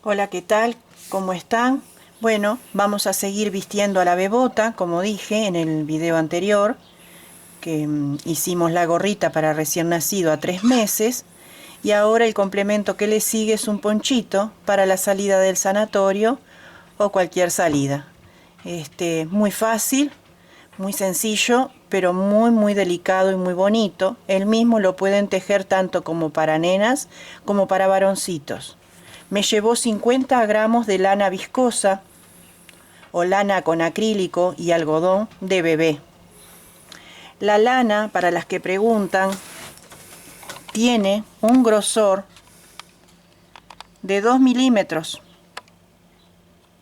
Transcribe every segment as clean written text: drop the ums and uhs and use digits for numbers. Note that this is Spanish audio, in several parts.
Hola, ¿qué tal? ¿Cómo están? Bueno, vamos a seguir vistiendo a la bebota, como dije en el video anterior, que hicimos la gorrita para recién nacido a 3 meses, y ahora el complemento que le sigue es un ponchito para la salida del sanatorio o cualquier salida. Muy fácil, muy sencillo, pero muy delicado y muy bonito. El mismo lo pueden tejer tanto como para nenas como para varoncitos. Me llevó 50 gramos de lana viscosa o lana con acrílico y algodón de bebé. La lana, para las que preguntan, tiene un grosor de 2 milímetros.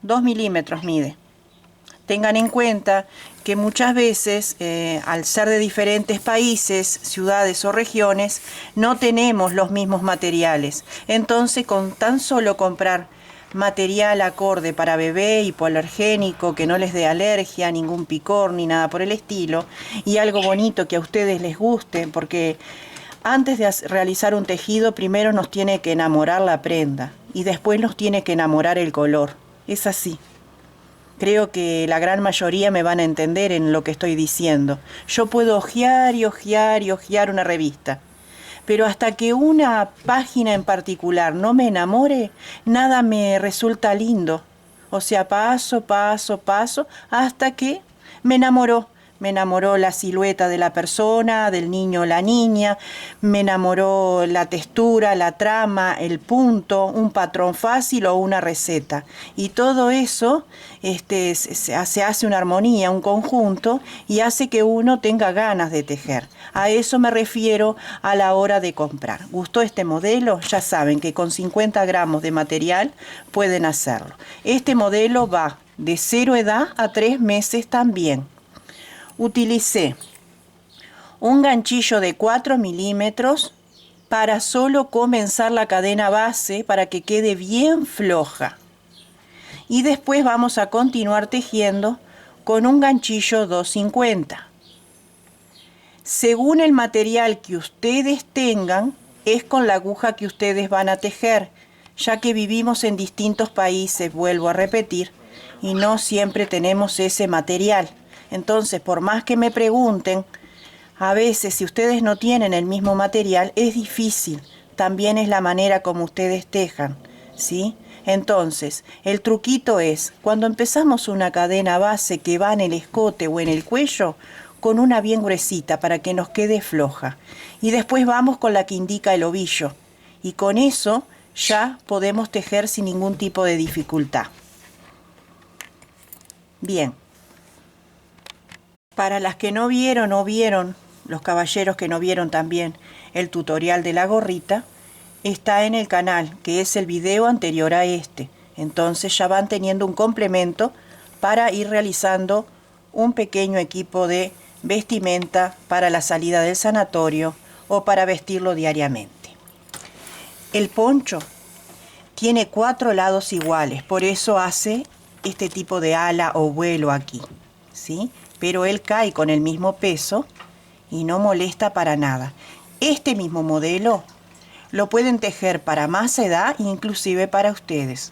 2 milímetros mide. Tengan en cuenta que muchas veces, al ser de diferentes países, ciudades o regiones, no tenemos los mismos materiales. Entonces, con tan solo comprar material acorde para bebé, hipoalergénico, que no les dé alergia, ningún picor ni nada por el estilo, y algo bonito que a ustedes les guste, porque antes de realizar un tejido, primero nos tiene que enamorar la prenda y después nos tiene que enamorar el color. Es así. Creo que la gran mayoría me van a entender en lo que estoy diciendo. Yo puedo hojear y hojear y hojear una revista, pero hasta que una página en particular no me enamore, nada me resulta lindo. O sea, paso, hasta que me enamoró. Me enamoró la silueta de la persona, del niño o la niña, me enamoró la textura, la trama, el punto, un patrón fácil o una receta. Y todo eso se hace una armonía, un conjunto, y hace que uno tenga ganas de tejer. A eso me refiero a la hora de comprar. ¿Gustó este modelo? Ya saben que con 50 gramos de material pueden hacerlo. Este modelo va de 0 edad a 3 meses también. Utilicé un ganchillo de 4 milímetros para solo comenzar la cadena base para que quede bien floja. Y después vamos a continuar tejiendo con un ganchillo 250. Según el material que ustedes tengan, es con la aguja que ustedes van a tejer, ya que vivimos en distintos países, vuelvo a repetir, y no siempre tenemos ese material. Entonces, por más que me pregunten, a veces si ustedes no tienen el mismo material, es difícil. También es la manera como ustedes tejan, ¿sí? Entonces, el truquito es, cuando empezamos una cadena base que va en el escote o en el cuello, con una bien gruesita para que nos quede floja. Y después vamos con la que indica el ovillo. Y con eso ya podemos tejer sin ningún tipo de dificultad. Bien. Para las que no vieron o vieron, los caballeros que no vieron también el tutorial de la gorrita, está en el canal, que es el video anterior a este. Entonces ya van teniendo un complemento para ir realizando un pequeño equipo de vestimenta para la salida del sanatorio o para vestirlo diariamente. El poncho tiene 4 lados iguales, por eso hace este tipo de ala o vuelo aquí, ¿sí? Pero él cae con el mismo peso y no molesta para nada. Este mismo modelo lo pueden tejer para más edad, inclusive para ustedes.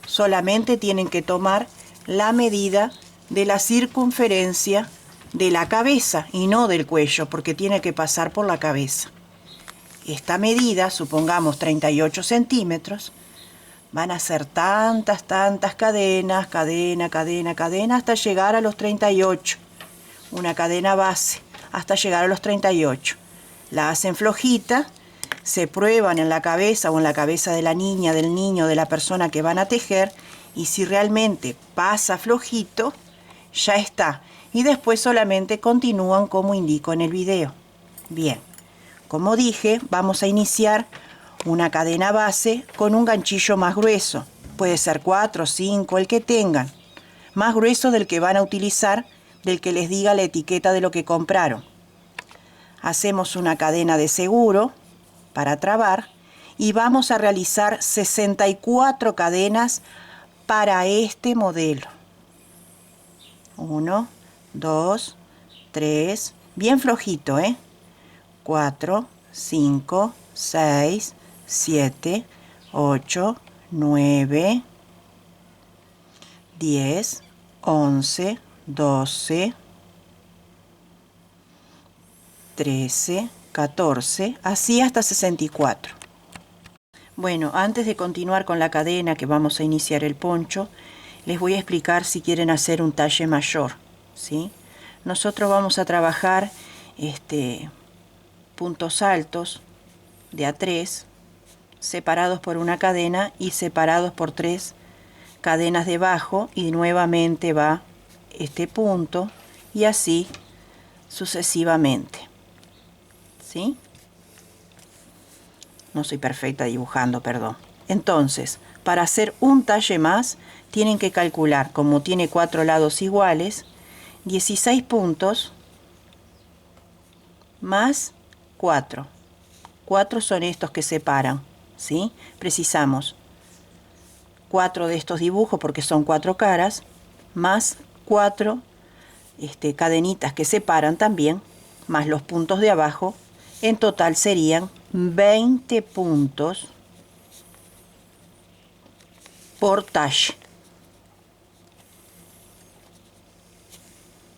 Solamente tienen que tomar la medida de la circunferencia de la cabeza y no del cuello, porque tiene que pasar por la cabeza. Esta medida, supongamos 38 centímetros, van a ser tantas cadenas, cadena, hasta llegar a los 38. Una cadena base, hasta llegar a los 38. La hacen flojita, se prueban en la cabeza o en la cabeza de la niña, del niño, de la persona que van a tejer, y si realmente pasa flojito, ya está. Y después solamente continúan como indico en el video. Bien, como dije, vamos a iniciar una cadena base con un ganchillo más grueso. Puede ser 4, 5, el que tengan. Más grueso del que van a utilizar, del que les diga la etiqueta de lo que compraron. Hacemos una cadena de seguro para trabar y vamos a realizar 64 cadenas para este modelo. 1, 2, 3, bien flojito, 4, 5, 6, 7, 8, 9, 10, 11, 12, 13, 14, así hasta 64. Bueno, antes de continuar con la cadena que vamos a iniciar el poncho, les voy a explicar si quieren hacer un talle mayor, ¿sí? Nosotros vamos a trabajar puntos altos de A3, separados por una cadena y separados por 3 cadenas debajo, y nuevamente va este punto y así sucesivamente, ¿sí? No soy perfecta dibujando, perdón. Entonces, para hacer un talle más, tienen que calcular, como tiene 4 lados iguales, 16 puntos más 4. 4 son estos que separan, ¿sí? Precisamos 4 de estos dibujos porque son 4 caras, más 4 cadenitas que separan también, más los puntos de abajo. En total serían 20 puntos por talle.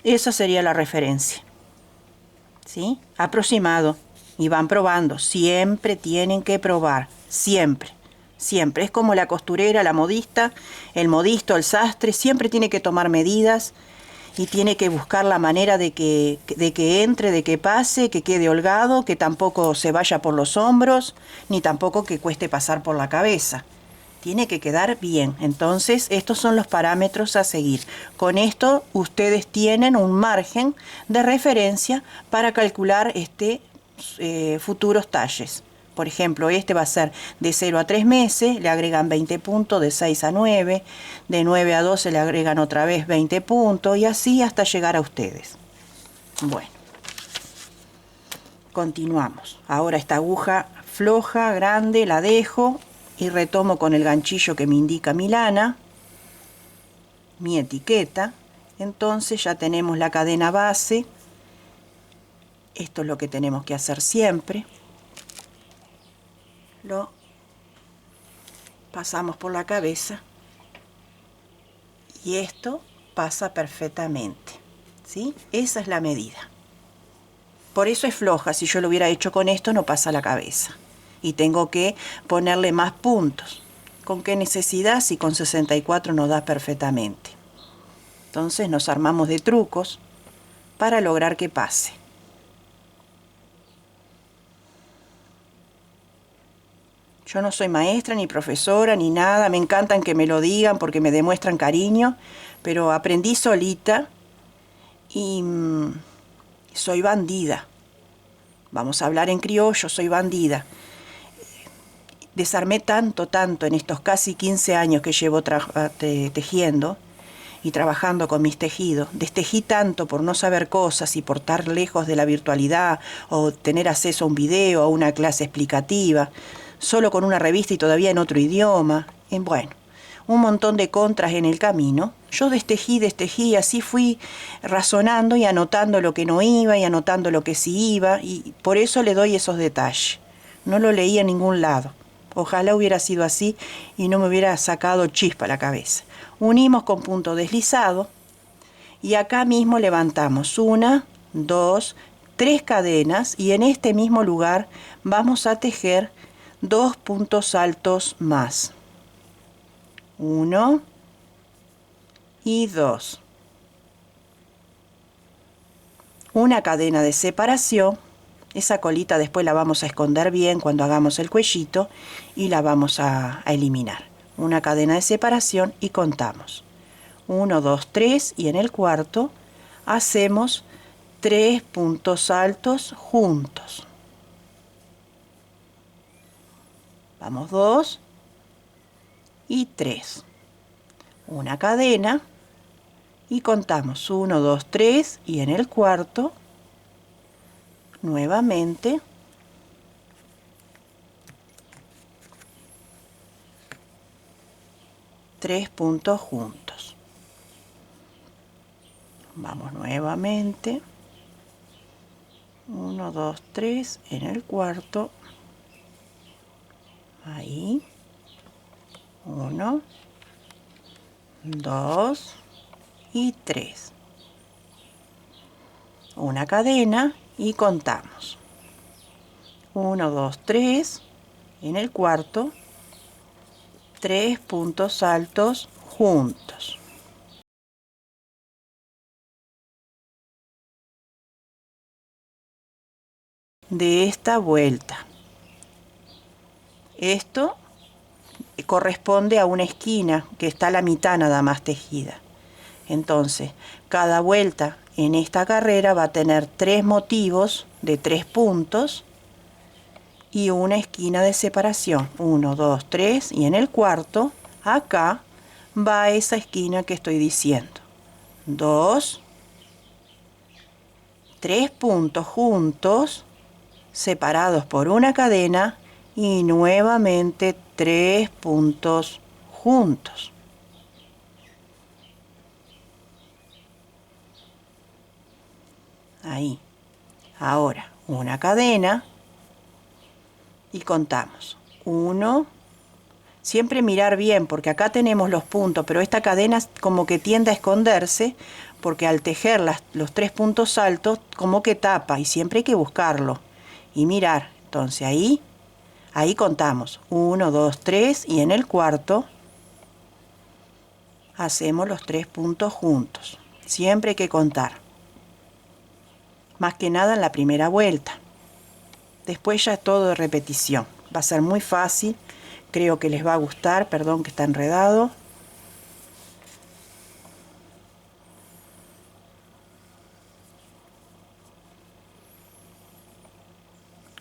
Esa sería la referencia, ¿sí? Aproximado. Y van probando. Siempre tienen que probar. Siempre. Siempre. Es como la costurera, la modista, el modisto, el sastre. Siempre tiene que tomar medidas y tiene que buscar la manera de que entre, de que pase, que quede holgado, que tampoco se vaya por los hombros, ni tampoco que cueste pasar por la cabeza. Tiene que quedar bien. Entonces, estos son los parámetros a seguir. Con esto, ustedes tienen un margen de referencia para calcular futuros talles. Por ejemplo, este va a ser de 0 a 3 meses, le agregan 20 puntos, de 6 a 9, de 9 a 12 le agregan otra vez 20 puntos, y así hasta llegar a ustedes. Bueno, continuamos. Ahora esta aguja floja, grande, la dejo y retomo con el ganchillo que me indica mi lana, mi etiqueta. Entonces ya tenemos la cadena base. Esto es lo que tenemos que hacer siempre. Lo pasamos por la cabeza y esto pasa perfectamente, ¿sí? Esa es la medida. Por eso es floja. Si yo lo hubiera hecho con esto, no pasa la cabeza. Y tengo que ponerle más puntos. ¿Con qué necesidad? Si con 64 nos da perfectamente. Entonces nos armamos de trucos para lograr que pase. Yo no soy maestra, ni profesora, ni nada. Me encantan que me lo digan porque me demuestran cariño. Pero aprendí solita y soy bandida. Vamos a hablar en criollo, soy bandida. Desarmé tanto en estos casi 15 años que llevo tejiendo y trabajando con mis tejidos. Destejí tanto por no saber cosas y por estar lejos de la virtualidad o tener acceso a un video o a una clase explicativa, solo con una revista y todavía en otro idioma. Bueno, un montón de contras en el camino. Yo destejí, y así fui razonando y anotando lo que no iba y anotando lo que sí iba, y por eso le doy esos detalles. No lo leí en ningún lado. Ojalá hubiera sido así y no me hubiera sacado chispa a la cabeza. Unimos con punto deslizado y acá mismo levantamos 1, 2, 3 cadenas, y en este mismo lugar vamos a tejer 2 puntos altos más. 1 y 2. Una cadena de separación. Esa colita después la vamos a esconder bien cuando hagamos el cuellito y la vamos a eliminar. Una cadena de separación y contamos. 1, 2, 3, y en el cuarto hacemos 3 puntos altos juntos. Vamos 2 y 3. Una cadena y contamos 1, 2, 3, y en el cuarto nuevamente 3 puntos juntos. Vamos nuevamente 1, 2, 3, en el cuarto, ahí 1, 2 y 3. Una cadena y contamos. 1, 2, 3. En el cuarto, 3 puntos altos juntos. De esta vuelta. Esto corresponde a una esquina que está a la mitad nada más tejida. Entonces, cada vuelta en esta carrera va a tener 3 motivos de 3 puntos y una esquina de separación. 1, 2, 3 y en el cuarto, acá, va esa esquina que estoy diciendo. 2, 3 puntos juntos, separados por una cadena y nuevamente 3 puntos juntos. Ahí. Ahora, una cadena y contamos. 1, siempre mirar bien porque acá tenemos los puntos, pero esta cadena como que tiende a esconderse porque al tejer los 3 puntos altos como que tapa y siempre hay que buscarlo y mirar. Entonces ahí contamos. 1, 2, 3 y en el cuarto hacemos los 3 puntos juntos. Siempre hay que contar. Más que nada en la primera vuelta. Después ya es todo de repetición. Va a ser muy fácil. Creo que les va a gustar. Perdón que está enredado.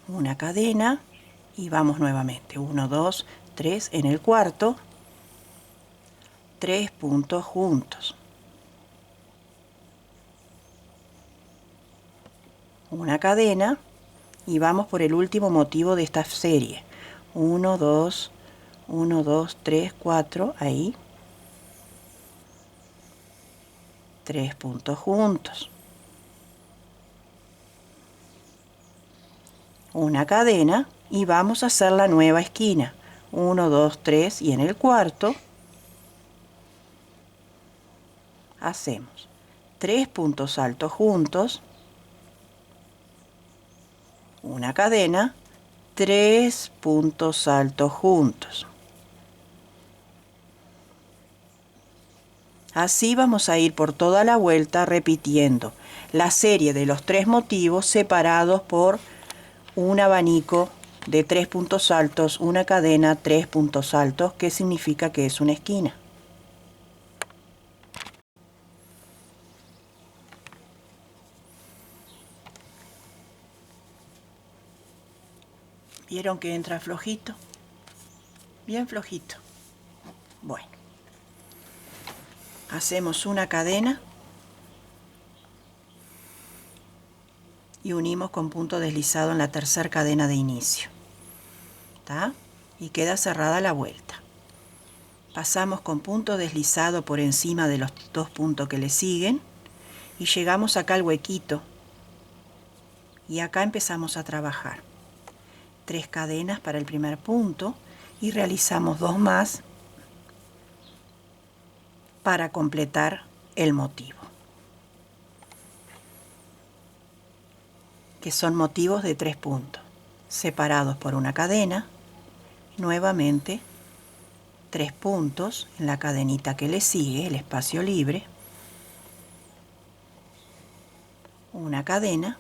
Una cadena y vamos nuevamente. 1, 2, 3 en el cuarto. 3 puntos juntos. Una cadena y vamos por el último motivo de esta serie. 1, 2, 1, 2, 3, 4, ahí. 3 puntos juntos. Una cadena y vamos a hacer la nueva esquina. 1, 2, 3 y en el cuarto hacemos 3 puntos altos juntos. Una cadena, 3 puntos altos juntos. Así vamos a ir por toda la vuelta repitiendo la serie de los 3 motivos separados por un abanico de 3 puntos altos, una cadena, 3 puntos altos, que significa que es una esquina. ¿Vieron que entra flojito? Bien flojito. Bueno. Hacemos una cadena y unimos con punto deslizado en la tercera cadena de inicio. ¿Tá? Y queda cerrada la vuelta. Pasamos con punto deslizado por encima de los 2 puntos que le siguen y llegamos acá al huequito. Y acá empezamos a trabajar. 3 cadenas para el primer punto y realizamos 2 más para completar el motivo, que son motivos de 3 puntos, separados por una cadena, nuevamente 3 puntos en la cadenita que le sigue, el espacio libre, una cadena,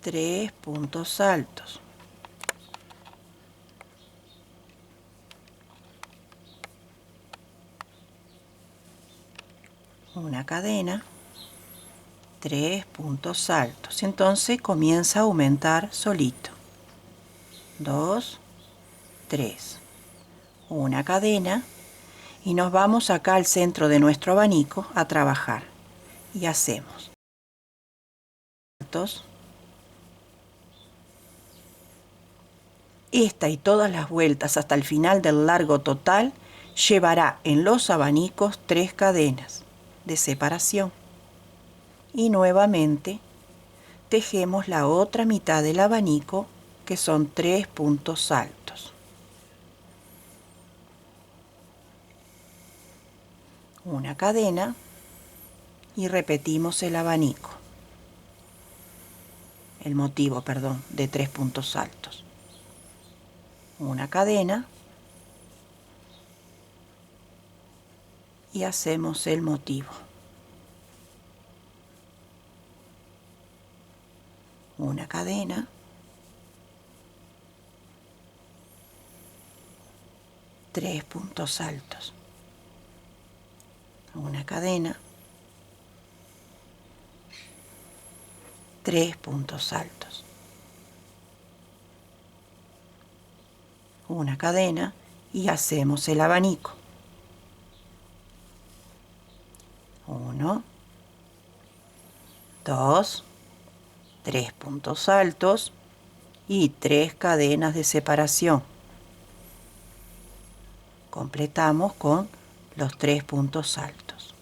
3 puntos altos, una cadena, 3 puntos altos. Entonces comienza a aumentar solito. 2, 3, una cadena y nos vamos acá al centro de nuestro abanico a trabajar y hacemos esta y todas las vueltas hasta el final del largo total llevará en los abanicos 3 cadenas de separación y nuevamente tejemos la otra mitad del abanico que son 3 puntos altos. una cadena y repetimos el abanico, el motivo, perdón, de 3 puntos altos. Una cadena y hacemos el motivo. Una cadena, tres puntos altos. Una cadena, 3 puntos altos. Una cadena y hacemos el abanico. 1, 2, 3 puntos altos y 3 cadenas de separación. Completamos con los 3 puntos altos.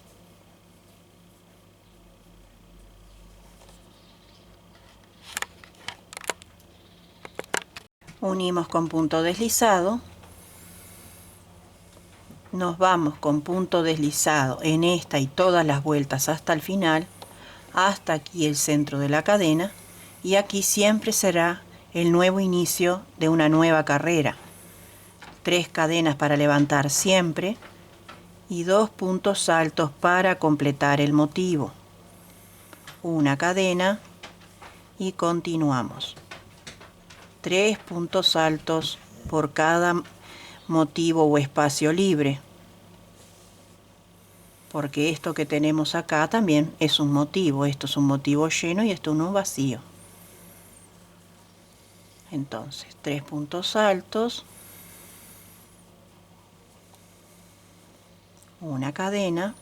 Unimos con punto deslizado. Nos vamos con punto deslizado en esta y todas las vueltas hasta el final, hasta aquí el centro de la cadena, y aquí siempre será el nuevo inicio de una nueva carrera. 3 cadenas para levantar siempre y 2 puntos altos para completar el motivo. Una cadena y continuamos. 3 puntos altos por cada motivo o espacio libre, porque esto que tenemos acá también es un motivo. Esto es un motivo lleno y esto uno vacío. Entonces 3 puntos altos, una cadena,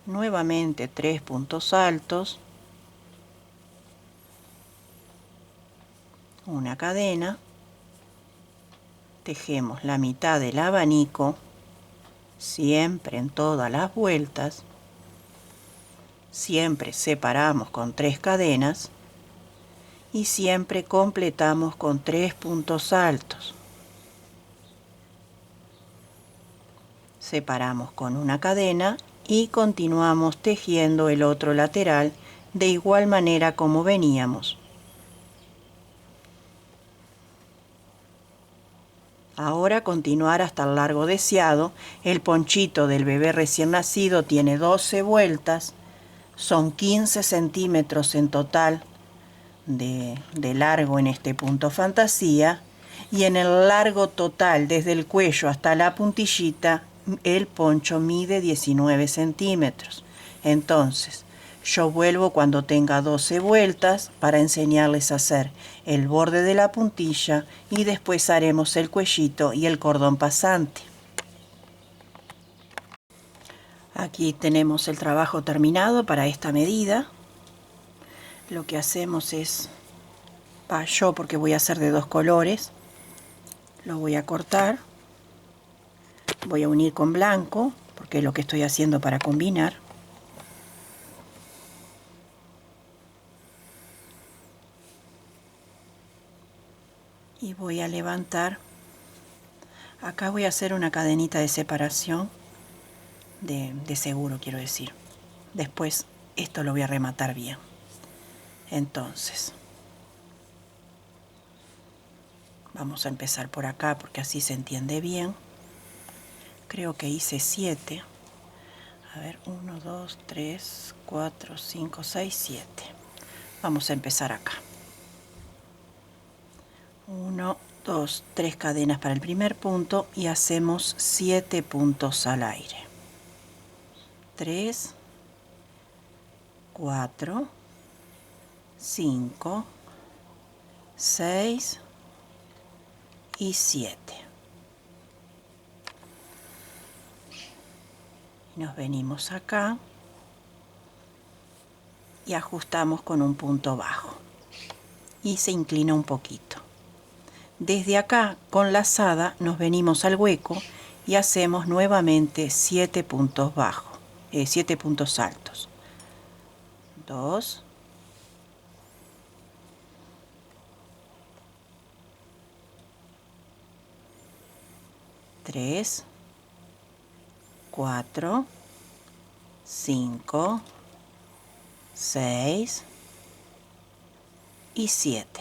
nuevamente 3 puntos altos, una cadena, tejemos la mitad del abanico, siempre en todas las vueltas, siempre separamos con 3 cadenas y siempre completamos con 3 puntos altos. Separamos con una cadena y continuamos tejiendo el otro lateral de igual manera como veníamos. Ahora continuar hasta el largo deseado. El ponchito del bebé recién nacido tiene 12 vueltas, son 15 centímetros en total de largo en este punto fantasía, y en el largo total desde el cuello hasta la puntillita el poncho mide 19 centímetros. Entonces yo vuelvo cuando tenga 12 vueltas para enseñarles a hacer el borde de la puntilla y después haremos el cuellito y el cordón pasante. Aquí tenemos el trabajo terminado para esta medida. Lo que hacemos es, yo porque voy a hacer de 2 colores, lo voy a cortar, voy a unir con blanco porque es lo que estoy haciendo para combinar. Y voy a levantar, acá voy a hacer una cadenita de separación, de seguro quiero decir. Después esto lo voy a rematar bien. Entonces, vamos a empezar por acá porque así se entiende bien. Creo que hice 7. A ver, 1, 2, 3, 4, 5, 6, 7. Vamos a empezar acá. 1, 2, 3 cadenas para el primer punto y hacemos 7 puntos al aire. 3, 4, 5, 6 y 7. Nos venimos acá y ajustamos con un punto bajo y se inclina un poquito. Desde acá con lazada nos venimos al hueco y hacemos nuevamente 7 puntos bajos, 7 puntos altos. 2, 3, 4, 5, 6 y 7.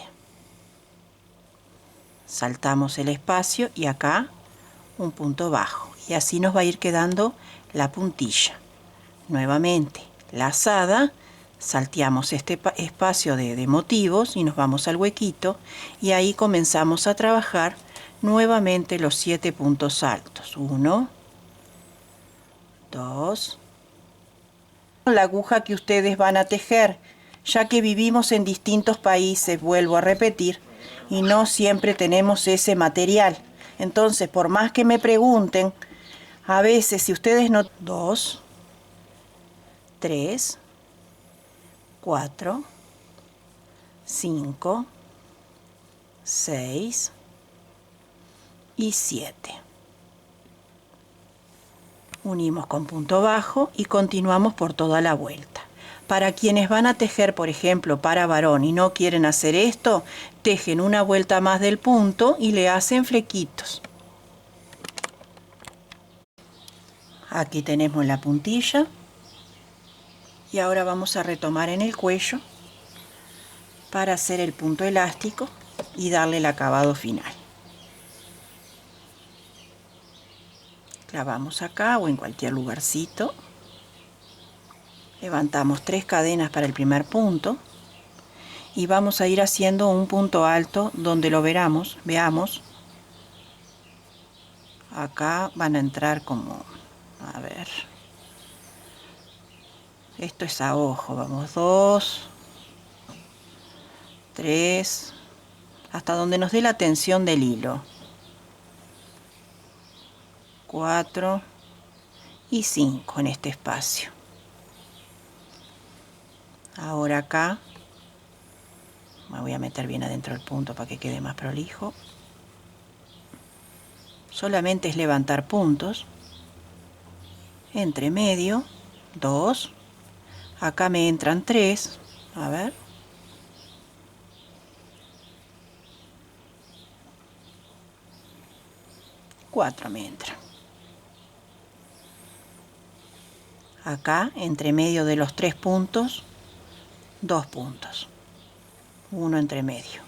Saltamos el espacio y acá un punto bajo, y así nos va a ir quedando la puntilla. Nuevamente lazada, salteamos este espacio de motivos y nos vamos al huequito, y ahí comenzamos a trabajar nuevamente los 7 puntos altos. 1, 2. La aguja que ustedes van a tejer, ya que vivimos en distintos países, vuelvo a repetir, y no siempre tenemos ese material. Entonces, por más que me pregunten, a veces si ustedes no... 2, 3, 4, 5, 6 y 7. Unimos con punto bajo y continuamos por toda la vuelta. Para quienes van a tejer, por ejemplo, para varón y no quieren hacer esto, tejen una vuelta más del punto y le hacen flequitos. Aquí tenemos la puntilla y ahora vamos a retomar en el cuello para hacer el punto elástico y darle el acabado final. Clavamos acá o en cualquier lugarcito. Levantamos 3 cadenas para el primer punto y vamos a ir haciendo un punto alto donde lo veamos. Acá van a entrar como, a ver, esto es a ojo, vamos 2, 3, hasta donde nos dé la tensión del hilo. 4 y 5 en este espacio. Ahora acá me voy a meter bien adentro del punto para que quede más prolijo. Solamente es levantar puntos. Entre medio, 2. Acá me entran 3. A ver. Cuatro me entran. Acá, entre medio de los 3 puntos, 2 puntos. Uno entre medio.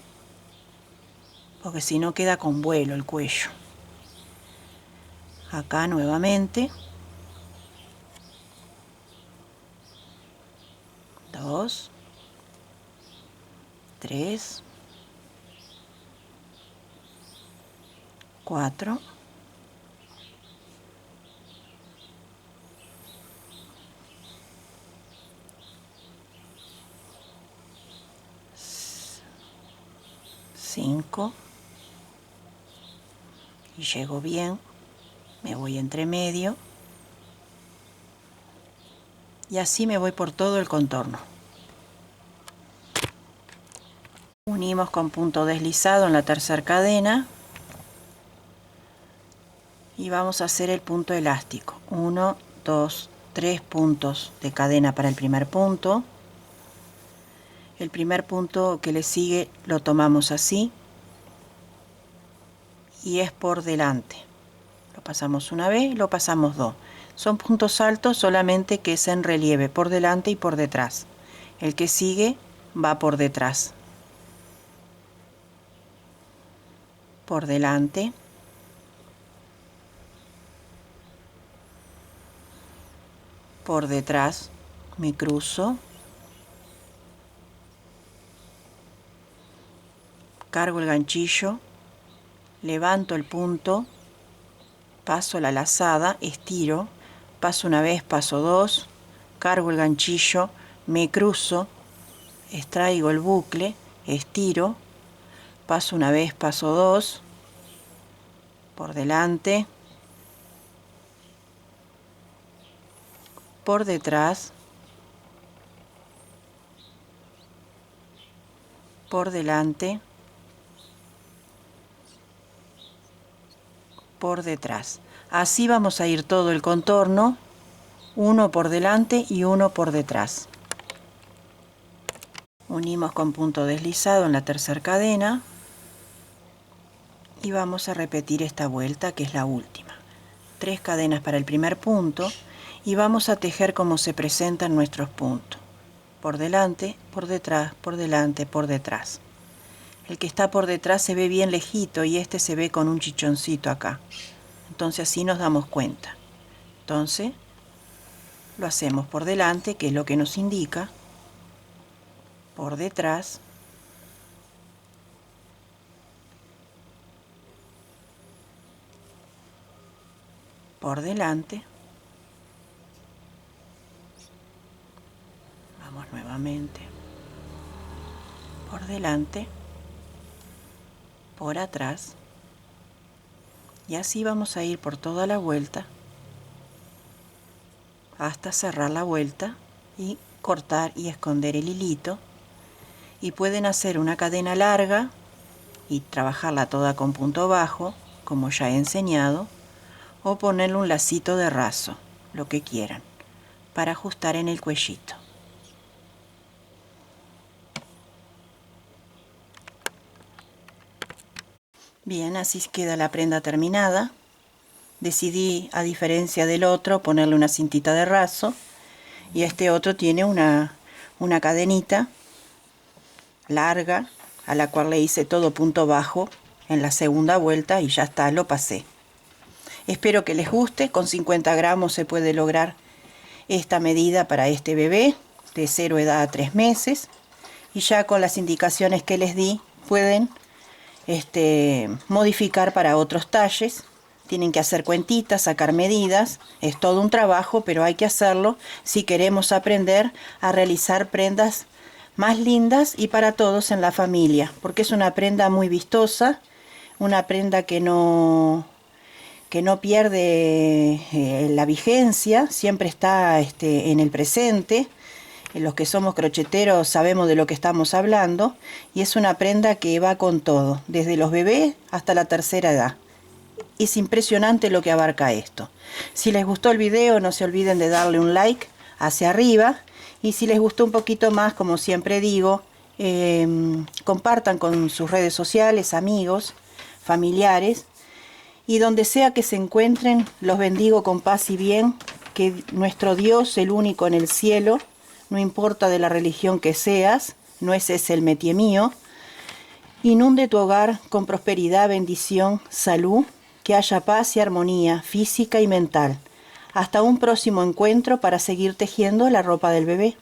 Porque si no queda con vuelo el cuello. Acá nuevamente. 2, 3, 4, 5 y llego bien, me voy entre medio y así me voy por todo el contorno. Unimos con punto deslizado en la tercera cadena y vamos a hacer el punto elástico. 1, 2, 3 puntos de cadena para el primer punto. El primer punto que le sigue lo tomamos así y es por delante. Lo pasamos una vez y lo pasamos 2. Son puntos altos, solamente que es en relieve, por delante y por detrás. El que sigue va por detrás. Por delante. Por detrás me cruzo. Cargo el ganchillo, levanto el punto, paso la lazada, estiro, paso una vez, paso 2, cargo el ganchillo, me cruzo, extraigo el bucle, estiro, paso una vez, paso 2, por delante, por detrás, por delante, por detrás. Así vamos a ir todo el contorno, uno por delante y uno por detrás. Unimos con punto deslizado en la tercera cadena y vamos a repetir esta vuelta, que es la última. 3 cadenas para el primer punto y vamos a tejer como se presentan nuestros puntos, por delante, por detrás, por delante, por detrás. El que está por detrás se ve bien lejito y este se ve con un chichoncito acá. Entonces así nos damos cuenta. Entonces lo hacemos por delante, que es lo que nos indica, por detrás, por delante, vamos nuevamente, por delante, por atrás, y así vamos a ir por toda la vuelta hasta cerrar la vuelta y cortar y esconder el hilito. Y pueden hacer una cadena larga y trabajarla toda con punto bajo, como ya he enseñado, o ponerle un lacito de raso, lo que quieran, para ajustar en el cuellito. Bien, así queda la prenda terminada. Decidí, a diferencia del otro, ponerle una cintita de raso, y este otro tiene una cadenita larga, a la cual le hice todo punto bajo en la segunda vuelta y ya está, lo pasé. Espero que les guste. Con 50 gramos se puede lograr esta medida para este bebé de 0 edad a 3 meses, y ya con las indicaciones que les di pueden modificar para otros talles. Tienen que hacer cuentitas, sacar medidas, es todo un trabajo, pero hay que hacerlo si queremos aprender a realizar prendas más lindas y para todos en la familia, porque es una prenda muy vistosa, una prenda que no pierde la vigencia, siempre está en el presente. Los que somos crocheteros sabemos de lo que estamos hablando, y es una prenda que va con todo, desde los bebés hasta la tercera edad. Es impresionante lo que abarca esto. Si les gustó el video, no se olviden de darle un like hacia arriba, y si les gustó un poquito más, como siempre digo, compartan con sus redes sociales, amigos, familiares, y donde sea que se encuentren, los bendigo con paz y bien, que nuestro Dios, el único en el cielo, no importa de la religión que seas, no ese es el métier mío, inunde tu hogar con prosperidad, bendición, salud, que haya paz y armonía física y mental. Hasta un próximo encuentro para seguir tejiendo la ropa del bebé.